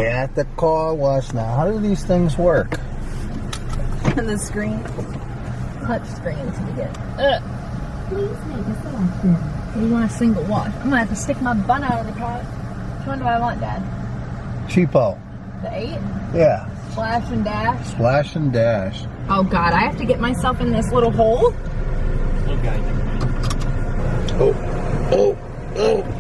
We're at the car wash now. How do these things work? And the screen. Touch screen to get. Please make a selection. We want a single wash. I'm gonna have to stick my bun out of the pot. Which one do I want, Dad? Cheapo. The 8? Yeah. Splash and dash. Splash and dash. Oh God, I have to get myself in this little hole. Oh, oh, oh.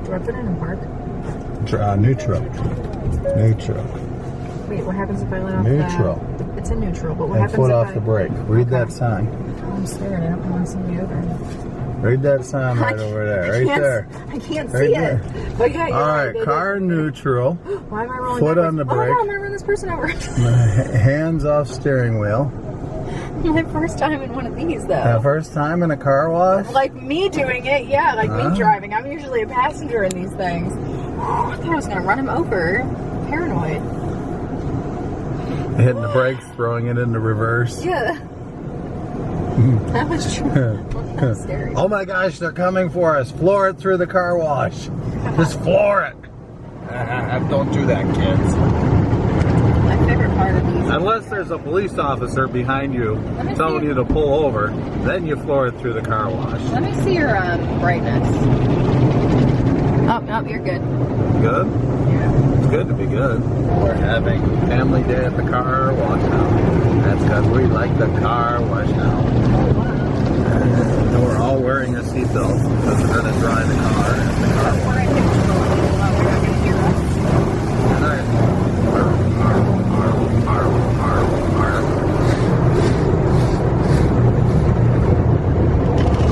Do I put it in park? Neutral. Neutral. Wait, what happens if I let off Neutral. It's in neutral, but what And happens foot if off the brake. Read that sign. I'm scared. I don't want somebody over. Read that sign right over there. Right there. I can't Right see there. it. But yeah, All right, car neutral. Why am I rolling Foot backwards? on the Oh my brake. God, I'm gonna run this person over. Hands off steering wheel. My first time in one of these, though. First time in a car wash? Like me doing it, yeah, like me driving. I'm usually a passenger in these things. Oh, I thought I was gonna run him over. Paranoid. Hitting the brakes, throwing it into reverse. Yeah. That was true. That's scary. Oh my gosh, they're coming for us. Floor it through the car wash. Just floor it. Don't do that, kids. My favorite part of these. Unless there's a police officer behind you telling you to pull over, then you floor it through the car wash. Let me see your brightness. Oh, no, you're good. Good? Yeah. It's good to be good. We're having family day at the car wash now. That's because we like the car wash now. Oh, wow. And we're all wearing a seatbelt because we're going to drive the car at the car wash. We're in neutral. They're not going to hear us.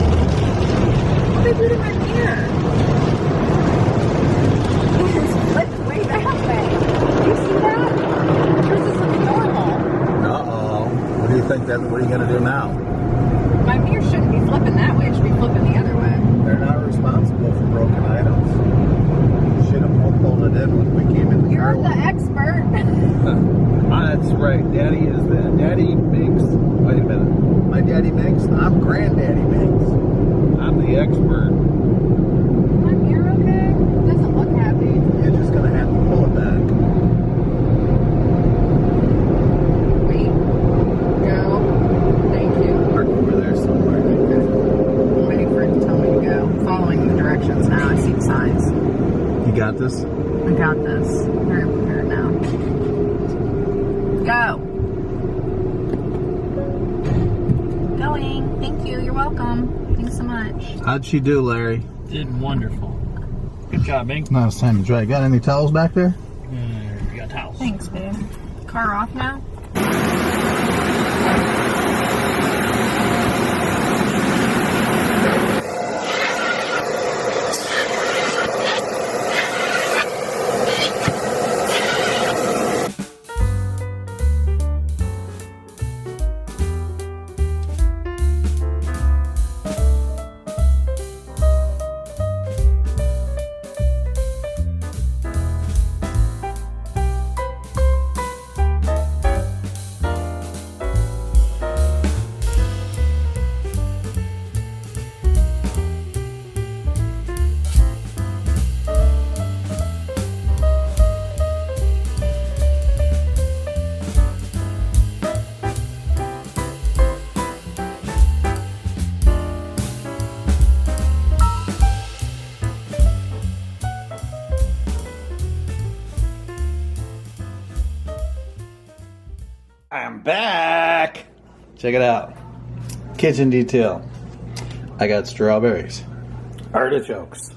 What did they do to my mirror? It's flipped way that way. You see that? Yours is looking normal. Uh-oh. What do you think that? What are you going to do now? My mirror shouldn't be flipping that way. It should be flipping the other way. They're not responsible for broken items. Should have pulled it in when we came in the car You're the wash. expert. That's right. Daddy is the DaddyMinx. Wait a minute. My DaddyMinx? I'm GrandDaddyMinx. I'm the expert. My mirror okay? It doesn't look happy. You're just going to have to pull it back. Wait. Go. Thank you. Park over there somewhere. I'm waiting for it to tell me to go. I'm following the directions now. I see the signs. You got this? I got this. I'm very prepared now. Go. Going. Thank you. You're welcome. Thanks so much. How'd she do, Larry? Did wonderful. Good job, Minx. Now it's time to dry. Got any towels back there? You got towels. Thanks, babe. Car off now? I'm back. Check it out. Kitchen detail. I got strawberries, artichokes,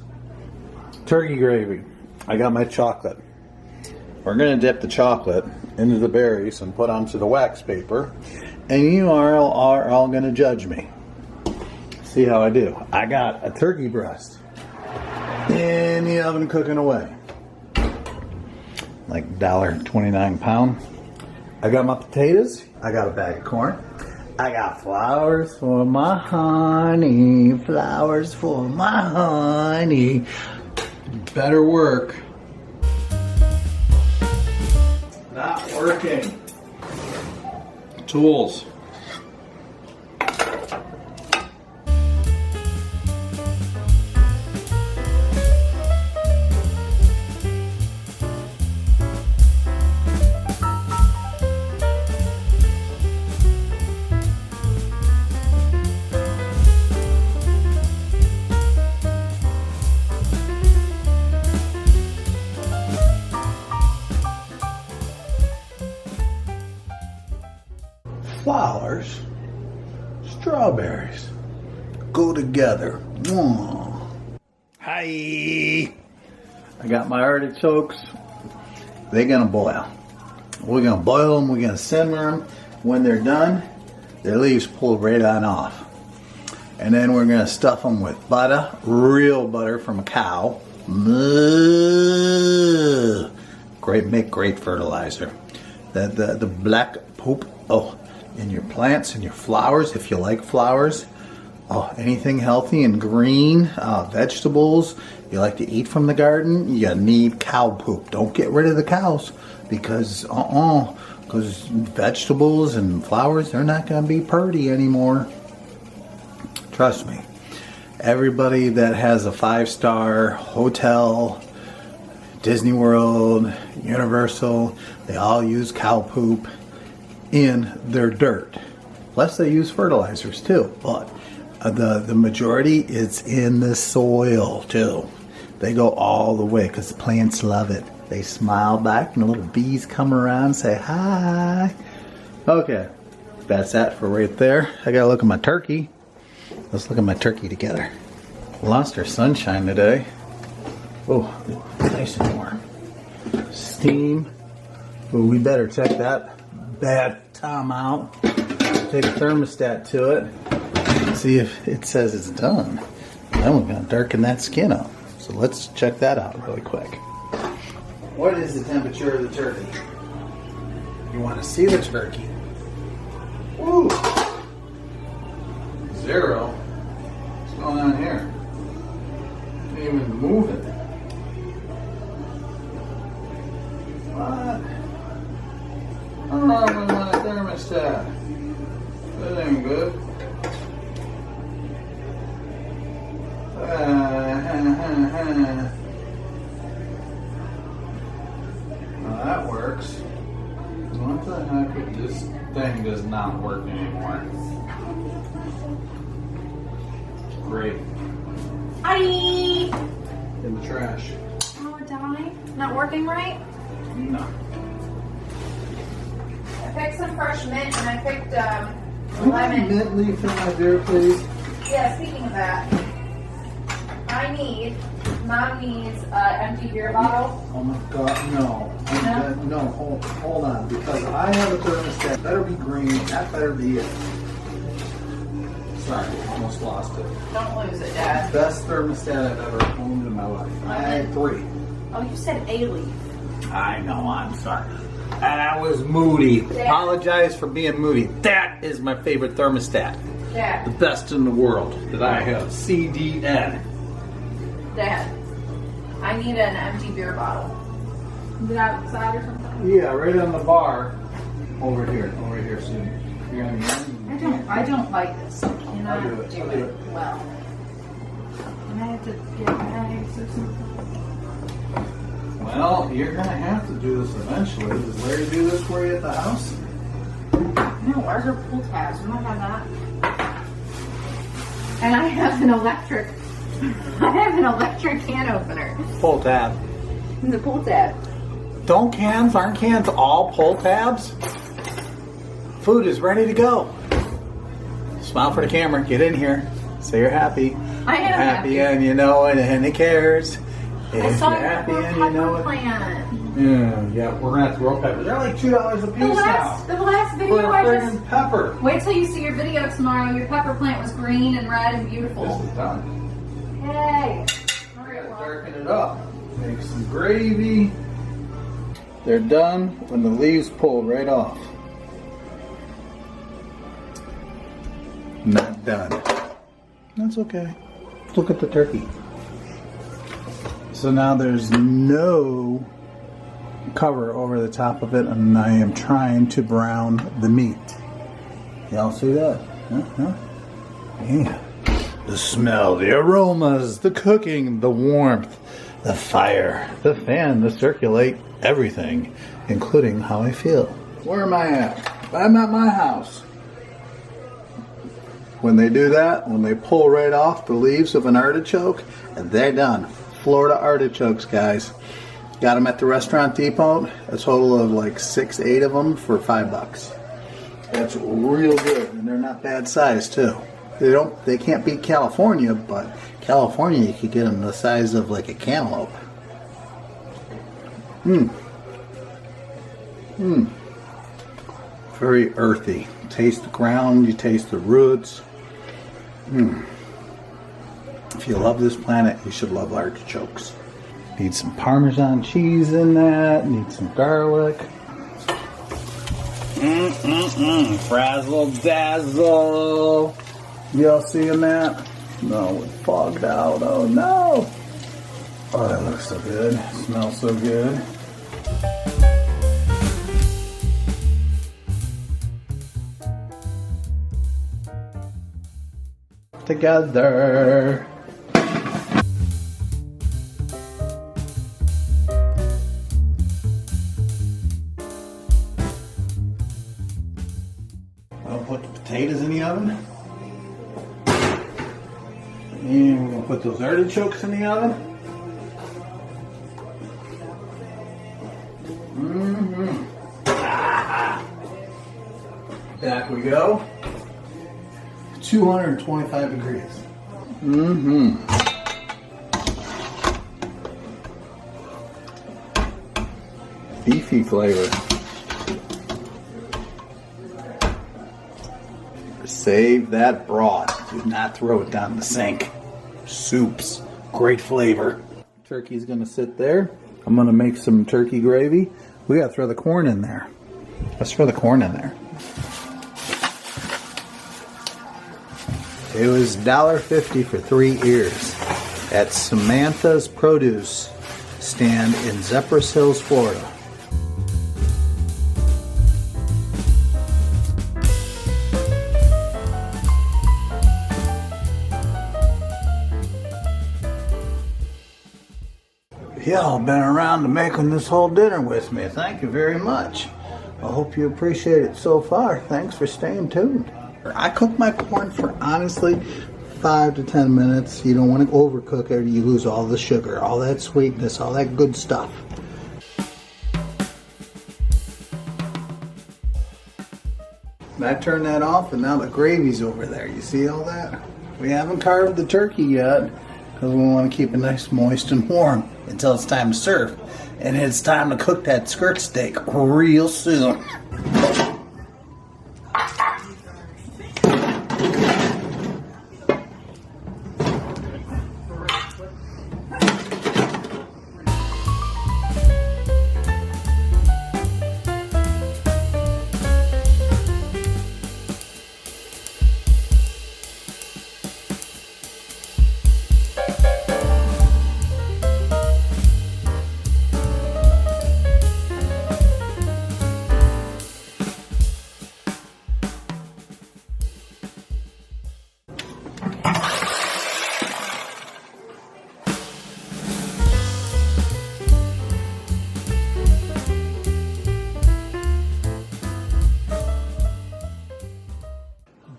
turkey gravy. I got my chocolate. We're gonna dip the chocolate into the berries and put onto the wax paper, and you are all gonna judge me. See how I do. I got a turkey breast in the oven cooking away, like $1.29 a pound. I got my potatoes. I got a bag of corn. I got flowers for my honey. Flowers for my honey. Better work. Not working. tools. Flowers, strawberries go together. Hi. I got my artichokes. They're gonna boil. We're gonna boil them. We're gonna simmer them. When they're done, their leaves pull right on off. And then we're gonna stuff them with butter, real butter from a cow. Great, make great fertilizer. The black poop. Oh. In your plants and your flowers, if you like flowers, anything healthy and green, vegetables you like to eat from the garden, you need cow poop. Don't get rid of the cows because vegetables and flowers, they're not going to be purty anymore. Trust me. Everybody that has a 5-star hotel, Disney World, Universal, they all use cow poop in their dirt. Plus they use fertilizers too, but the majority is in the soil too. They go all the way because the plants love it. They smile back and the little bees come around and say hi. Okay, that's that for right there. I gotta look at my turkey. Let's look at my turkey together. Lost our sunshine today. Oh, nice and warm. Steam. Well, we better check that bad time out. Take a thermostat to it. See if it says it's done. Then we're going to darken that skin up. So let's check that out really quick. What is the temperature of the turkey? You want to see the turkey? Woo! 0. What's going on here? Can't even move it. What? I don't know if I want a thermostat. That ain't good. Well, that works. What the heck? This thing does not work anymore. Great. Hi! In the trash. Oh, die? Not working right? No. I picked some fresh mint and I picked Lemon. lemon. Mint leaf in my beer, please. Yeah, speaking of that, Mom needs an empty beer bottle. Oh my God, no. No, hold on, because I have a thermostat. Better be green. That better be it. Sorry, almost lost it. Don't lose it, Dad. Best thermostat I've ever owned in my life. I had 3. Oh, you said A-leaf. I know, I'm sorry. I was moody. Dad. Apologize for being moody. That is my favorite thermostat. Dad. The best in the world that I have. CDN. Dad. I need an empty beer bottle. Is it outside or something? Yeah, right on the bar. Over here, Susan. You're on the end. I don't like this. I cannot I'll do it. I'll do it. well. And I have to get bags or something. Well, you're going to have to do this eventually. Does Larry do this for you at the house? No, ours are pull tabs. We don't have that. And I have an electric can opener. Pull tab. The pull tab. Aren't cans all pull tabs? Food is ready to go. Smile for the camera. Get in here. Say you're happy. I am happy. And you know it and it cares. I If saw you're your happy and you pepper know it. plant. Yeah, we're going to have to grow peppers. They're like $2 a piece The last now. video For a I just... friggin' pepper. Wait till you see your video tomorrow. Your pepper plant was green and red and beautiful. This is done. Yay. All right, well. Darken it up. Make some gravy. They're done when the leaves pull right off. Not done. That's okay. Look at the turkey. So now there's no cover over the top of it, and I am trying to brown the meat. Y'all see that? Huh? Yeah. The smell, the aromas, the cooking, the warmth, the fire, the fan to circulate everything, including how I feel. Where am I at? I'm at my house. When they do that, when they pull right off the leaves of an artichoke, they're done. Florida artichokes, guys. Got them at the Restaurant Depot. A total of like 6, 8 of them for $5. That's real good, and they're not bad size too. They can't beat California, but California you could get them the size of like a cantaloupe. Very earthy. Taste the ground, you taste the roots. If you love this planet, you should love artichokes. Need some Parmesan cheese in that. Need some garlic. Frazzle dazzle. Y'all seeing that? No, it's fogged out. Oh no. Oh, that looks so good. Smells so good. Together. I'll put the potatoes in the oven. And we're going to put those artichokes in the oven. Back we go. 225 degrees. Beefy flavor. Save that broth. Do not throw it down the sink. Soups. Great flavor. Turkey's gonna sit there. I'm gonna make some turkey gravy. We gotta throw the corn in there. Let's throw the corn in there. It was $1.50 for 3 ears at Samantha's Produce stand in Zephyrus Hills, Florida. Y'all been around to making this whole dinner with me. Thank you very much. I hope you appreciate it so far. Thanks for staying tuned. I cook my corn for honestly 5 to 10 minutes. You don't want to overcook it. You lose all the sugar, all that sweetness, all that good stuff. And I turn that off, and now the gravy's over there. You see all that? We haven't carved the turkey yet because we want to keep it nice, moist, and warm until it's time to serve. And it's time to cook that skirt steak real soon.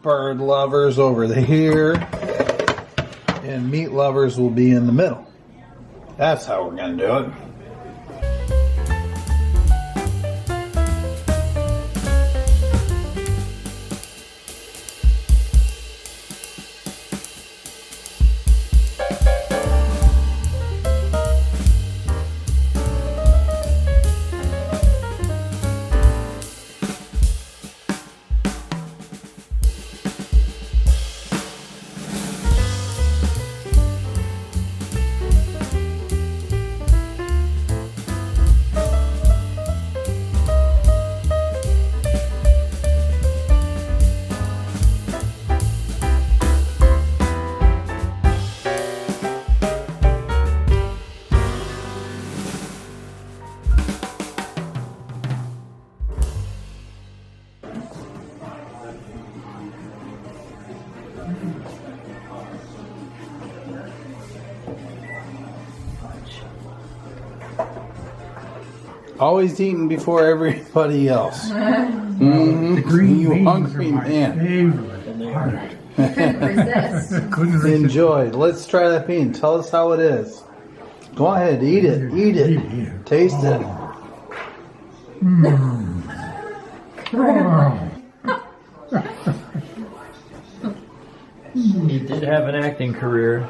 Bird lovers over here, and meat lovers will be in the middle. That's how we're going to do it. Always eating before everybody else. The green You beans hungry are my man. favorite part. Couldn't resist. Couldn't resist. Enjoy. Let's try that bean. Tell us how it is. Go ahead, eat it. Eat it. Taste it. He did have an acting career.